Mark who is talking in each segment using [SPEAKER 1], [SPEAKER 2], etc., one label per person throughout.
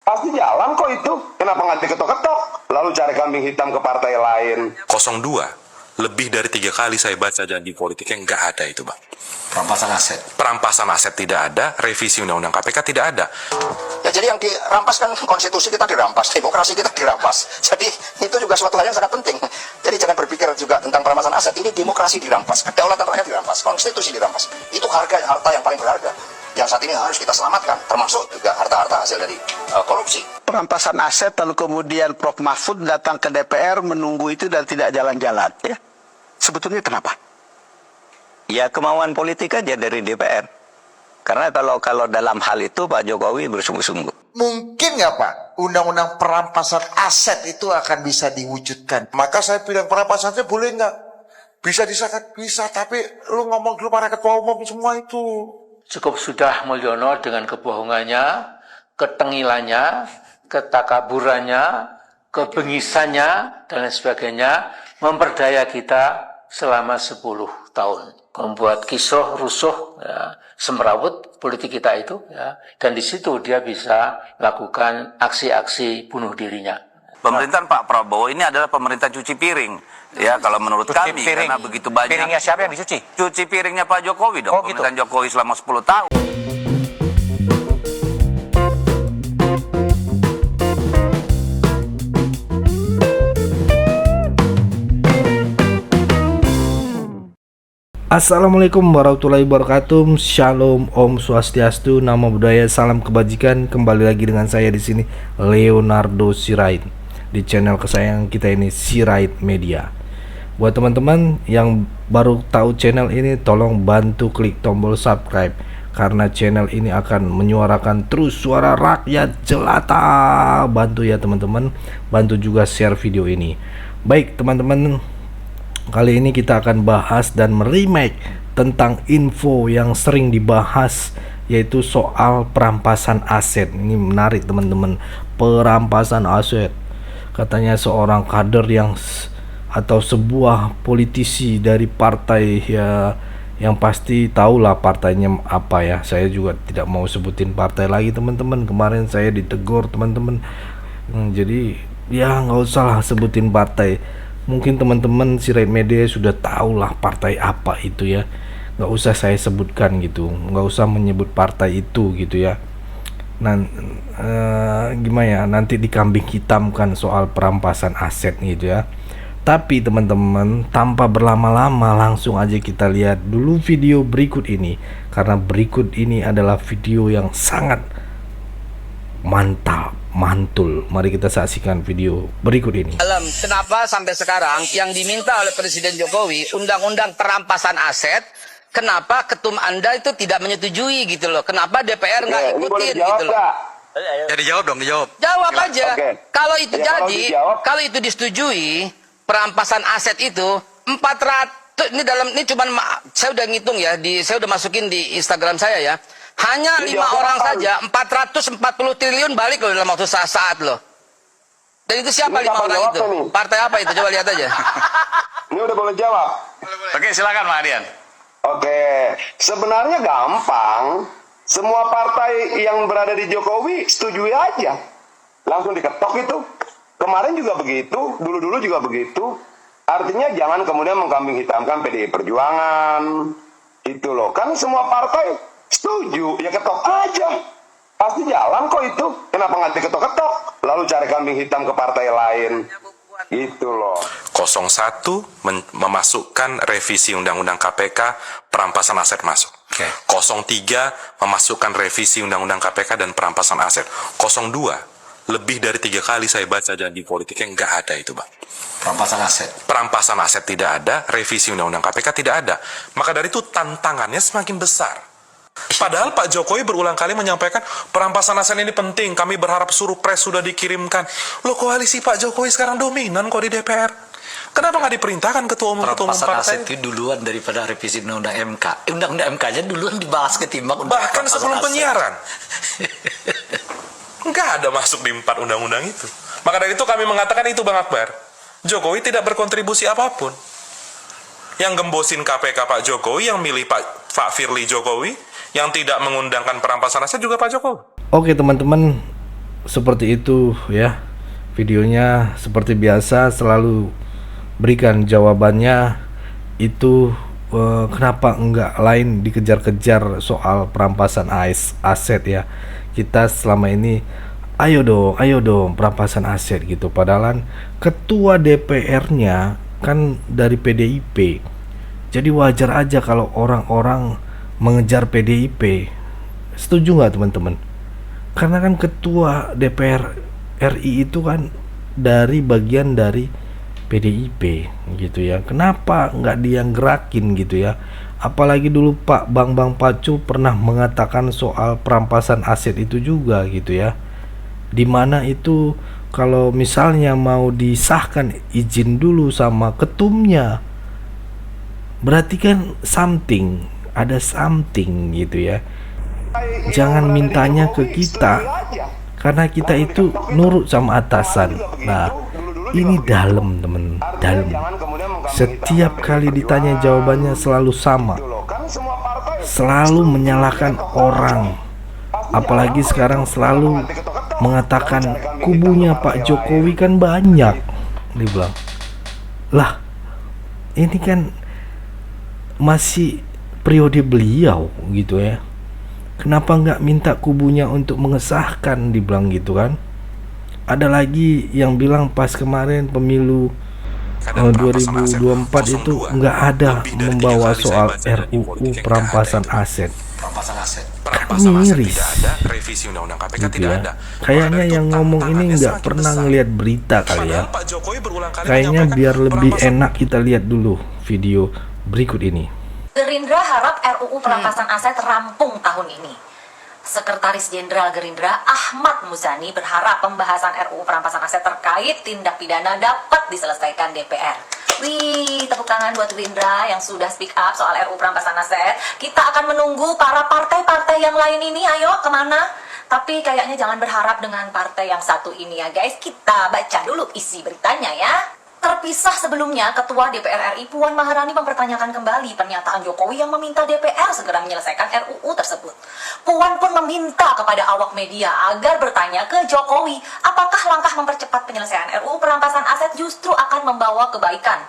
[SPEAKER 1] Pasti jalan kok itu. Kenapa nggak diketok-ketok? Lalu cari kambing hitam ke partai lain.
[SPEAKER 2] 02, lebih dari 3 kali saya baca janji politiknya, nggak ada itu, Bang.
[SPEAKER 3] Perampasan aset.
[SPEAKER 2] Perampasan aset tidak ada, revisi undang-undang KPK tidak ada.
[SPEAKER 3] Ya jadi yang dirampas kan konstitusi kita dirampas, demokrasi kita dirampas. Jadi itu juga suatu hal yang sangat penting. Jadi jangan berpikir juga tentang perampasan aset. Ini demokrasi dirampas, kedaulatan rakyat dirampas, konstitusi dirampas. Itu harta yang paling berharga yang saat ini harus kita selamatkan, termasuk juga harta-harta hasil dari korupsi.
[SPEAKER 4] Perampasan aset, lalu kemudian Prof. Mahfud datang ke DPR menunggu itu dan tidak jalan-jalan. Ya, sebetulnya kenapa?
[SPEAKER 5] Ya kemauan politik aja dari DPR. Karena kalau dalam hal itu Pak Jokowi bersungguh-sungguh.
[SPEAKER 6] Mungkin nggak Pak, undang-undang perampasan aset itu akan bisa diwujudkan? Maka saya bilang perampasannya boleh nggak? Bisa disahkan? Bisa, tapi lu ngomong dulu para ketua umum semua itu.
[SPEAKER 7] Cukup sudah Mulyono dengan kebohongannya, ketengilannya, ketakaburannya, kebengisannya, dan lain sebagainya, memperdaya kita selama 10 tahun. Membuat kisruh, rusuh, ya, semrawut politik kita itu, ya, dan di situ dia bisa lakukan aksi-aksi bunuh dirinya.
[SPEAKER 8] Pemerintahan Pak Prabowo ini adalah pemerintah cuci piring, ya kalau menurut kami, karena begitu banyak.
[SPEAKER 5] Piringnya siapa yang dicuci?
[SPEAKER 8] Cuci piringnya Pak Jokowi dong, pemerintahan Jokowi selama 10 tahun.
[SPEAKER 9] Assalamualaikum warahmatullahi wabarakatuh. Shalom, Om Swastiastu, Namo Buddhaya, salam kebajikan. Kembali lagi dengan saya di sini Leonardo Sirait di channel kesayangan kita ini, Sirait Media. Buat teman-teman yang baru tahu channel ini, tolong bantu klik tombol subscribe karena channel ini akan menyuarakan terus suara rakyat jelata. Bantu ya teman-teman, bantu juga share video ini. Baik teman-teman, kali ini kita akan bahas dan meremake tentang info yang sering dibahas, yaitu soal perampasan aset. Ini menarik teman-teman, perampasan aset. Katanya seorang kader atau sebuah politisi dari partai, ya yang pasti tahulah partainya apa ya. Saya juga tidak mau sebutin partai lagi teman-teman. Kemarin saya ditegur teman-teman. Jadi ya nggak usah lah sebutin partai. Mungkin teman-teman Sirait Media sudah tahu lah partai apa itu ya. Nggak usah saya sebutkan gitu. Nggak usah menyebut partai itu gitu ya. Gimana ya, nanti dikambing hitamkan soal perampasan aset gitu ya. Tapi teman-teman, tanpa berlama-lama langsung aja kita lihat dulu video berikut ini. Karena berikut ini adalah video yang sangat mantap, mantul. Mari kita saksikan video berikut ini.
[SPEAKER 10] Kenapa sampai sekarang yang diminta oleh Presiden Jokowi undang-undang perampasan aset, kenapa ketum Anda itu tidak menyetujui gitu loh? Kenapa DPR nggak ikutin gitu loh?
[SPEAKER 2] Ya dijawab dong, dijawab.
[SPEAKER 10] Jawab aja.
[SPEAKER 1] Oke.
[SPEAKER 10] Kalau itu
[SPEAKER 1] Ya,
[SPEAKER 10] kalau itu disetujui perampasan aset itu 400, ini cuman saya udah ngitung ya, saya udah masukin di Instagram saya ya. Hanya 5 orang saja 440 triliun balik loh dalam waktu saat loh. Dan itu siapa 5 orang itu? Partai apa itu? Coba lihat aja.
[SPEAKER 1] Ini udah boleh jawab?
[SPEAKER 8] Oke, silakan Pak Adian.
[SPEAKER 1] Oke, sebenarnya gampang. Semua partai yang berada di Jokowi setujui aja. Langsung diketok itu. Kemarin juga begitu, dulu-dulu juga begitu. Artinya jangan kemudian mengkambing hitamkan PDI Perjuangan. Itu loh, kan semua partai setuju, ya ketok aja. Pasti jalan kok itu. Kenapa nggak diketok-ketok? Lalu cari kambing hitam ke partai lain. Gitu loh.
[SPEAKER 2] 01 memasukkan revisi undang-undang KPK, perampasan aset masuk. 03 memasukkan revisi undang-undang KPK dan perampasan aset. 02 lebih dari 3 kali saya baca janji politiknya, nggak ada itu Bang.
[SPEAKER 3] Perampasan aset.
[SPEAKER 2] Perampasan aset tidak ada, revisi undang-undang KPK tidak ada. Maka dari itu tantangannya semakin besar. Padahal Pak Jokowi berulang kali menyampaikan perampasan aset ini penting, kami berharap surpres sudah dikirimkan. Loh, koalisi Pak Jokowi sekarang dominan kok di DPR. Kenapa nggak diperintahkan ketua umum
[SPEAKER 3] Perampasan
[SPEAKER 2] partai?
[SPEAKER 3] aset itu duluan daripada revisi undang-undang MK. Undang-undang MK-nya duluan dibahas ketimbang
[SPEAKER 2] Bahkan sebelum penyiaran. Nggak ada masuk di 4 undang-undang itu. Maka dari itu kami mengatakan itu Bang Akbar, Jokowi tidak berkontribusi apapun. Yang gembosin KPK Pak Jokowi, yang milih Pak Firly Jokowi, yang tidak mengundangkan perampasan aset juga Pak Jokowi.
[SPEAKER 9] Oke teman-teman, seperti itu ya videonya. Seperti biasa selalu berikan jawabannya itu. Kenapa enggak lain dikejar-kejar soal perampasan aset ya. Kita selama ini ayo dong perampasan aset gitu, padahal ketua DPR-nya kan dari PDIP. Jadi wajar aja kalau orang-orang mengejar PDIP. Setuju nggak teman-teman? Karena kan ketua DPR RI itu kan dari bagian dari PDIP gitu ya. Kenapa nggak dia gerakin gitu ya? Apalagi dulu Pak Bambang Pacu pernah mengatakan soal perampasan aset itu juga gitu ya, dimana itu kalau misalnya mau disahkan izin dulu sama ketumnya, berarti kan ada something gitu ya. Jangan mintanya ke kita karena kita itu nurut sama atasan. Nah ini dalam temen, dalam. Setiap kali ditanya jawabannya selalu sama, selalu menyalahkan orang. Apalagi sekarang selalu mengatakan kubunya Pak Jokowi kan banyak. Dibilang, lah ini kan masih periode beliau gitu ya. Kenapa nggak minta kubunya untuk mengesahkan, dibilang gitu kan. Ada lagi yang bilang pas kemarin pemilu 2024 itu nggak ada membawa soal RUU perampasan aset. Kan miris gitu ya. Kayaknya yang ngomong ini nggak pernah ngelihat berita kali ya. Kayaknya biar lebih enak kita lihat dulu video berikut ini.
[SPEAKER 11] Gerindra harap RUU perampasan aset rampung tahun ini. Sekretaris Jenderal Gerindra Ahmad Muzani berharap pembahasan RUU perampasan aset terkait tindak pidana dapat diselesaikan DPR. Wih, tepuk tangan buat Gerindra yang sudah speak up soal RUU perampasan aset. Kita akan menunggu para partai-partai yang lain ini, ayo kemana? Tapi kayaknya jangan berharap dengan partai yang satu ini ya guys. Kita baca dulu isi beritanya ya. Terpisah sebelumnya, Ketua DPR RI Puan Maharani mempertanyakan kembali pernyataan Jokowi yang meminta DPR segera menyelesaikan RUU tersebut. Puan pun meminta kepada awak media agar bertanya ke Jokowi, apakah langkah mempercepat penyelesaian RUU perampasan aset justru akan membawa kebaikan.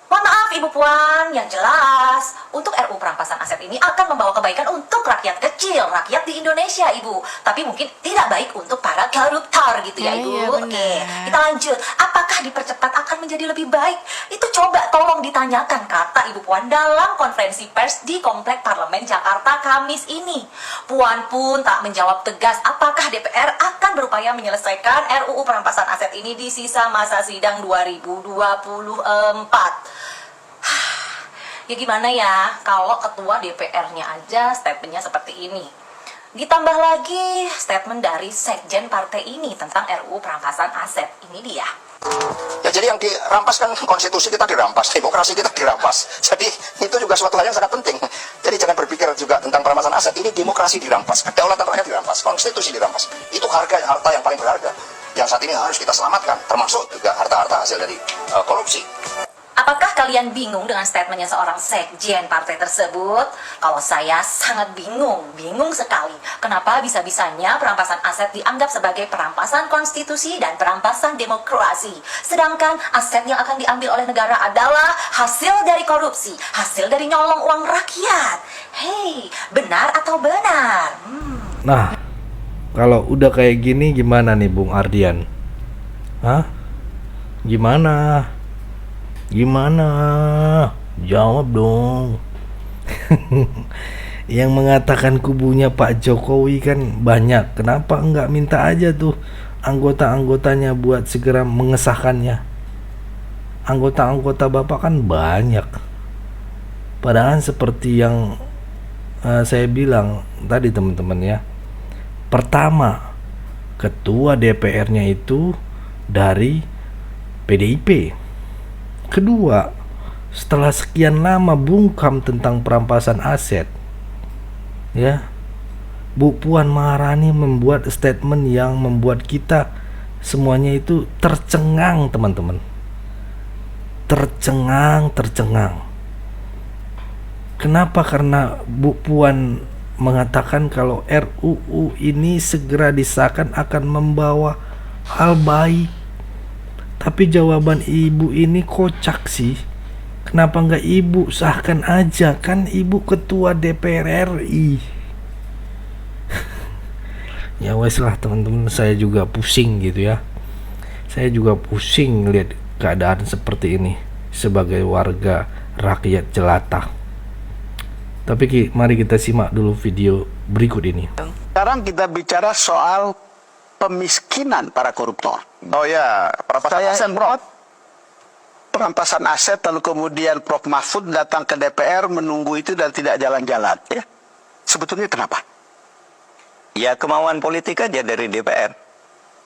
[SPEAKER 11] Mohon maaf Ibu Puan, yang jelas untuk RUU perampasan aset ini akan membawa kebaikan untuk rakyat kecil, rakyat di Indonesia Ibu. Tapi mungkin tidak baik untuk para koruptor gitu ya Ibu.
[SPEAKER 12] Iya,
[SPEAKER 11] Oke, kita lanjut. Apakah dipercepat akan menjadi lebih baik? Itu coba tolong ditanyakan, kata Ibu Puan dalam konferensi pers di Komplek Parlemen Jakarta Kamis ini. Puan pun tak menjawab tegas apakah DPR akan berupaya menyelesaikan RUU perampasan aset ini di sisa masa sidang 2024. Ya gimana ya kalau ketua DPR-nya aja statementnya seperti ini. Ditambah lagi statement dari sekjen partai ini tentang RUU perampasan aset. Ini dia.
[SPEAKER 3] Ya jadi yang dirampas kan konstitusi kita dirampas, demokrasi kita dirampas. Jadi itu juga suatu hal yang sangat penting. Jadi jangan berpikir juga tentang perampasan aset. Ini demokrasi dirampas, kedaulatan rakyat dirampas, konstitusi dirampas. Itu harta yang paling berharga yang saat ini harus kita selamatkan, termasuk juga harta-harta hasil dari korupsi.
[SPEAKER 11] Apakah kalian bingung dengan statementnya seorang sekjen partai tersebut? Kalau saya sangat bingung sekali. Kenapa bisa-bisanya perampasan aset dianggap sebagai perampasan konstitusi dan perampasan demokrasi? Sedangkan aset yang akan diambil oleh negara adalah hasil dari korupsi, hasil dari nyolong uang rakyat. Hei, benar atau benar?
[SPEAKER 9] Nah, kalau udah kayak gini gimana nih Bung Ardian? Hah? Gimana? Jawab dong. Yang mengatakan kubunya Pak Jokowi kan banyak. Kenapa enggak minta aja tuh anggota-anggotanya buat segera mengesahkannya? Anggota-anggota Bapak kan banyak. Padahal seperti yang saya bilang tadi teman-teman ya. Pertama, ketua DPR-nya itu dari PDIP. Kedua, setelah sekian lama bungkam tentang perampasan aset, ya, Bu Puan Maharani membuat statement yang membuat kita semuanya itu tercengang, teman-teman. Tercengang. Kenapa? Karena Bu Puan mengatakan kalau RUU ini segera disahkan akan membawa hal baik. Tapi jawaban ibu ini kocak sih. Kenapa nggak ibu sahkan aja, kan ibu ketua DPR RI. Ya wes lah teman-teman, saya juga pusing gitu ya. Saya juga pusing lihat keadaan seperti ini sebagai warga rakyat jelata. Tapi mari kita simak dulu video berikut ini.
[SPEAKER 4] Sekarang kita bicara soal pemiskinan para koruptor.
[SPEAKER 3] Oh ya,
[SPEAKER 4] Perampasan aset, lalu kemudian Prof Mahfud datang ke DPR menunggu itu dan tidak jalan-jalan. Ya, sebetulnya kenapa?
[SPEAKER 5] Ya kemauan politik aja dari DPR.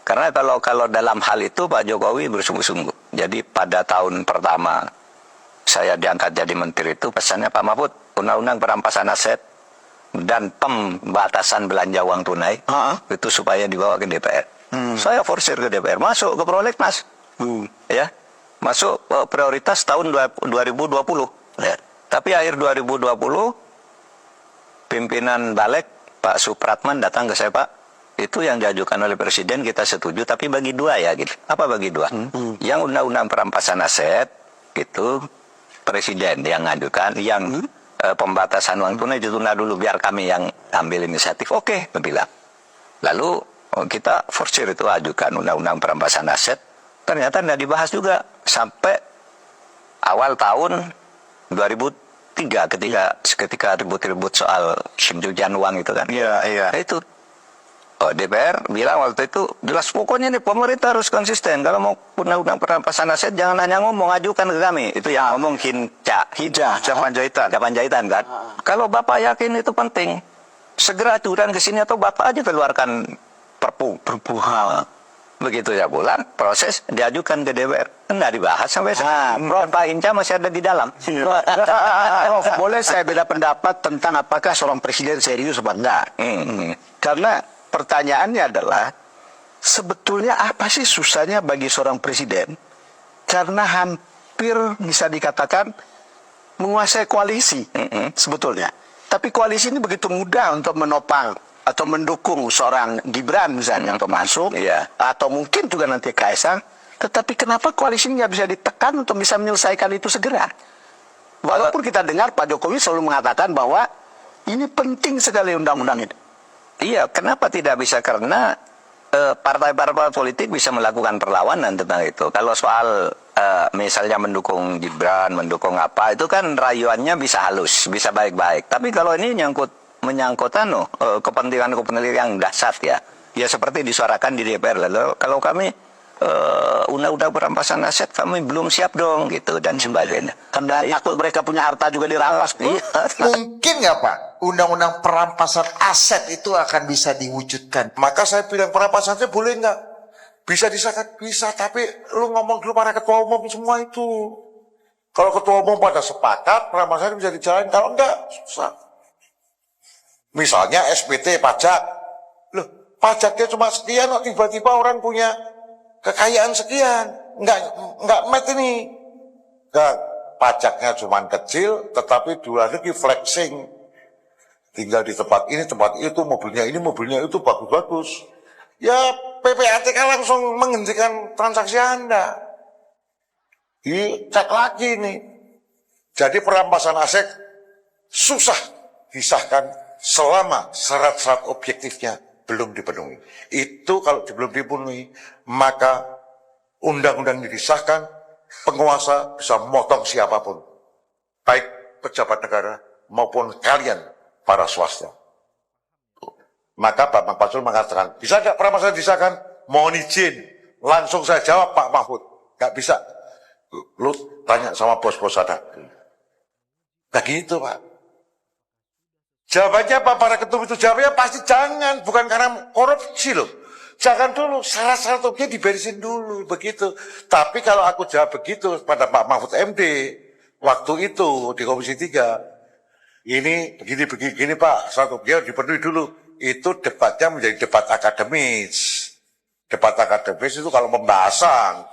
[SPEAKER 5] Karena kalau dalam hal itu Pak Jokowi bersungguh-sungguh. Jadi pada tahun pertama saya diangkat jadi menteri itu pesannya Pak Mahfud, undang-undang perampasan aset dan pembatasan belanja uang tunai itu supaya dibawa ke DPR. Saya forsir ke DPR, masuk ke prolegnas, ya, masuk prioritas tahun 2020. Ya. Tapi akhir 2020 pimpinan Balik Pak Supratman datang ke saya, Pak, itu yang diajukan oleh Presiden kita setuju, tapi bagi dua ya gitu. Apa bagi dua? Yang undang-undang perampasan aset itu Presiden yang ngajukan, yang pembatasan uang tunai ditunda dulu biar kami yang ambil inisiatif. Oke, bilang. Lalu kita forsir itu ajukan undang-undang perampasan aset. Ternyata tidak dibahas juga sampai awal tahun 2003 ketika ribut-ribut soal pencucian uang itu kan.
[SPEAKER 3] Iya.
[SPEAKER 5] Itu DPR bilang waktu itu jelas pokoknya nih pemerintah harus konsisten. Kalau mau undang-undang perampasan aset jangan hanya ngomong, ajukan ke kami. Itu yang ngomong Hinca Panjaitan kan. Kalau Bapak yakin itu penting, segera ajukan ke sini atau Bapak aja keluarkan perpu. Begitu ya pulang, proses diajukan ke DPR. Enggak dibahas sampai sekarang. Pak Hinca masih ada di dalam.
[SPEAKER 4] Boleh saya beda pendapat tentang apakah seorang presiden serius apa enggak? Karena pertanyaannya adalah sebetulnya apa sih susahnya bagi seorang presiden? Karena hampir bisa dikatakan menguasai koalisi sebetulnya. Tapi koalisi ini begitu mudah untuk menopang atau mendukung seorang Gibran misalnya untuk masuk, atau mungkin juga nanti Kaisang. Tetapi kenapa koalisi ini nggak bisa ditekan untuk bisa menyelesaikan itu segera? Walaupun kita dengar Pak Jokowi selalu mengatakan bahwa ini penting sekali undang-undang ini.
[SPEAKER 5] Iya, kenapa tidak bisa? Karena partai-partai politik bisa melakukan perlawanan tentang itu. Kalau soal misalnya mendukung Gibran, mendukung apa, itu kan rayuannya bisa halus, bisa baik-baik. Tapi kalau ini menyangkut kepentingan yang dahsyat ya seperti disuarakan di DPR. Lalu kalau kami undang-undang perampasan aset kami belum siap dong gitu dan sebagainya.
[SPEAKER 4] Karena takut mereka punya harta juga dirampas.
[SPEAKER 6] Mungkin nggak Pak, undang-undang perampasan aset itu akan bisa diwujudkan? Maka saya bilang perampasan aset boleh nggak? Bisa disahkan? Bisa, tapi lu ngomong dulu para ketua umum semua itu. Kalau ketua umum pada sepakat, perampasan bisa dijalankan. Kalau enggak, susah. Misalnya SPT pajak, loh pajaknya cuma sekian, tiba-tiba orang punya kekayaan sekian, nggak met ini, nggak, pajaknya cuma kecil, tetapi dua lagi flexing, tinggal di tempat ini, tempat itu, mobilnya ini, mobilnya itu bagus-bagus, ya PPATK langsung menghentikan transaksi Anda, dicek lagi nih, jadi perampasan aset susah disahkan selama syarat-syarat objektifnya belum dipenuhi. Itu kalau belum dipenuhi, maka undang-undang ini disahkan, penguasa bisa memotong siapapun, baik pejabat negara maupun kalian para swasta. Maka Pak Mahfud mengatakan, bisa tidak perampasan disahkan? Mohon izin, langsung saya jawab Pak Mahfud, nggak bisa. Lu tanya sama bos-bos ada. Begitu Pak. Jawabannya apa para ketum itu? Jawabannya pasti jangan, bukan karena korupsi loh. Jangan dulu, syarat-syarat objektif diberisin dulu, begitu. Tapi kalau aku jawab begitu pada Pak Mahfud MD, waktu itu di Komisi 3, ini begini Pak, syarat objektif dipenuhi dulu. Itu debatnya menjadi debat akademis. Debat akademis itu kalau pembahasan.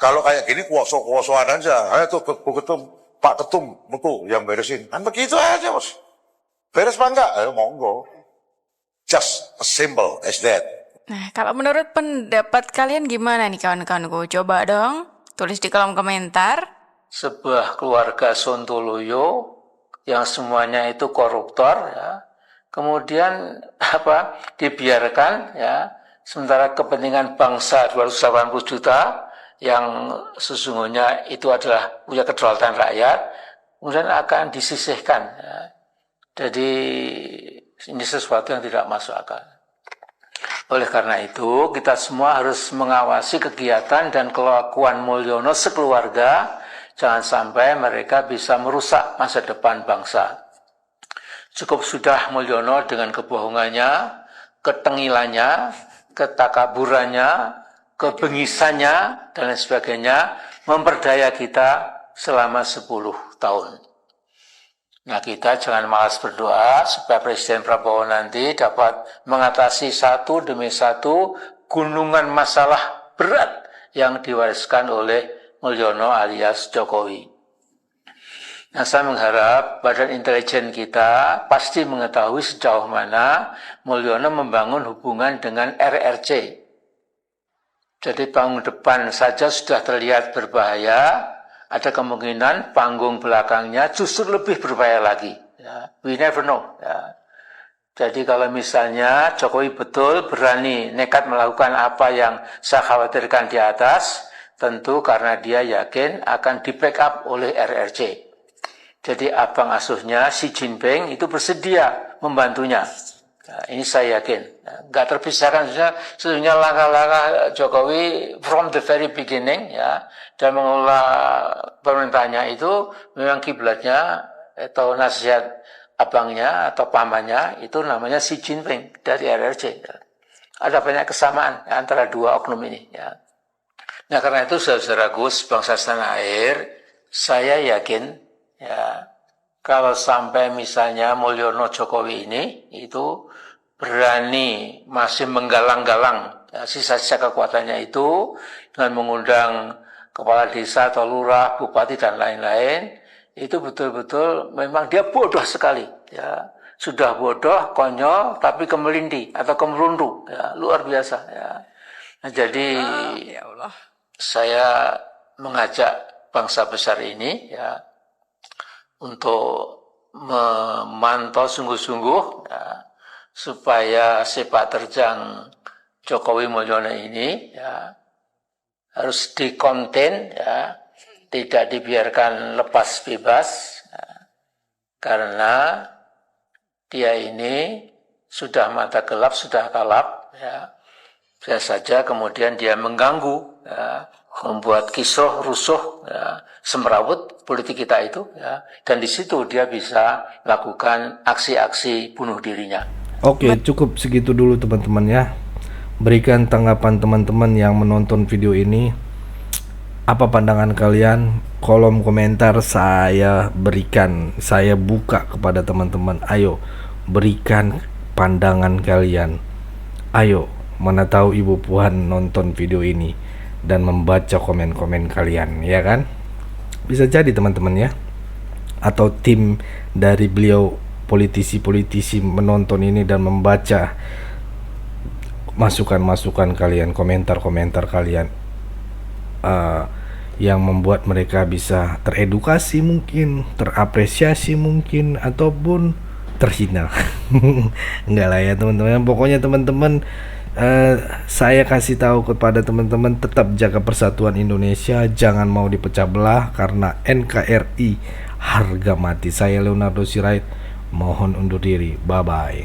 [SPEAKER 6] Kalau kayak gini kuoso-kuosoan aja. Ayo tuh Bu Ketum, Pak Ketum, yang beresin. Kan begitu aja Bos. Beres apa enggak? Monggo. Just as simple as that.
[SPEAKER 12] Nah, kalau menurut pendapat kalian gimana nih kawan-kawanku? Coba dong tulis di kolom komentar.
[SPEAKER 7] Sebuah keluarga Sontoloyo yang semuanya itu koruptor, ya, kemudian dibiarkan, ya, sementara kepentingan bangsa 280 juta yang sesungguhnya itu adalah punya kedaulatan rakyat, kemudian akan disisihkan, ya. Jadi ini sesuatu yang tidak masuk akal. Oleh karena itu, kita semua harus mengawasi kegiatan dan kelakuan Mulyono sekeluarga, jangan sampai mereka bisa merusak masa depan bangsa. Cukup sudah Mulyono dengan kebohongannya, ketengilannya, ketakaburannya, kebengisannya, dan lain sebagainya, memperdaya kita selama 10 tahun. Nah, kita jangan malas berdoa supaya Presiden Prabowo nanti dapat mengatasi satu demi satu gunungan masalah berat yang diwariskan oleh Mulyono alias Jokowi. Nah, saya mengharap Badan Intelijen kita pasti mengetahui sejauh mana Mulyono membangun hubungan dengan RRC. Jadi panggung depan saja sudah terlihat berbahaya, ada kemungkinan panggung belakangnya justru lebih berbahaya lagi. Ya. We never know. Ya. Jadi kalau misalnya Jokowi betul berani nekat melakukan apa yang saya khawatirkan di atas, tentu karena dia yakin akan di-backup oleh RRC. Jadi abang asuhnya Xi Jinping itu bersedia membantunya. Nah, ini saya yakin. Nggak terpisahkan sesungguhnya langkah-langkah Jokowi from the very beginning, ya, dan mengelola pemerintahnya itu memang kiblatnya atau nasihat abangnya atau pamannya itu namanya Xi Jinping dari RRC. Ada banyak kesamaan, ya, antara dua oknum ini. Ya. Nah, karena itu saudara-saudaraku bangsa tanah air, saya yakin, ya, kalau sampai misalnya Mulyono Jokowi ini itu berani masih menggalang-galang, ya, sisa-sisa kekuatannya itu dengan mengundang kepala desa atau lurah, bupati dan lain-lain, itu betul-betul memang dia bodoh sekali, ya. Sudah bodoh, konyol, tapi kemelindi atau kemerundu, ya, luar biasa, ya. Nah, jadi
[SPEAKER 12] Ya Allah.
[SPEAKER 7] saya mengajak bangsa besar ini, ya, untuk memantau sungguh-sungguh, ya, supaya sepak terjang Jokowi Mulyono ini, ya, harus dikonten, ya, tidak dibiarkan lepas bebas, ya, karena dia ini sudah mata gelap, sudah kalap, ya. Bisa saja kemudian dia mengganggu, ya, membuat kisruh, rusuh, ya, semrawut politik kita itu, ya, dan di situ dia bisa melakukan aksi-aksi bunuh dirinya.
[SPEAKER 9] Oke, cukup segitu dulu teman-teman ya. Berikan tanggapan teman-teman yang menonton video ini. Apa pandangan kalian? Kolom komentar saya berikan, saya buka kepada teman-teman. Ayo, berikan pandangan kalian. Ayo, mana tahu Ibu Puan nonton video ini dan membaca komen-komen kalian, ya kan? Bisa jadi teman-teman ya. Atau tim dari beliau politisi-politisi menonton ini dan membaca masukan-masukan kalian, komentar-komentar kalian, yang membuat mereka bisa teredukasi mungkin, terapresiasi mungkin, ataupun terhina. Enggak lah ya teman-teman. Pokoknya teman-teman, saya kasih tahu kepada teman-teman, tetap jaga persatuan Indonesia, jangan mau dipecah belah karena NKRI harga mati. Saya Leonardo Sirait mohon undur diri. Bye bye.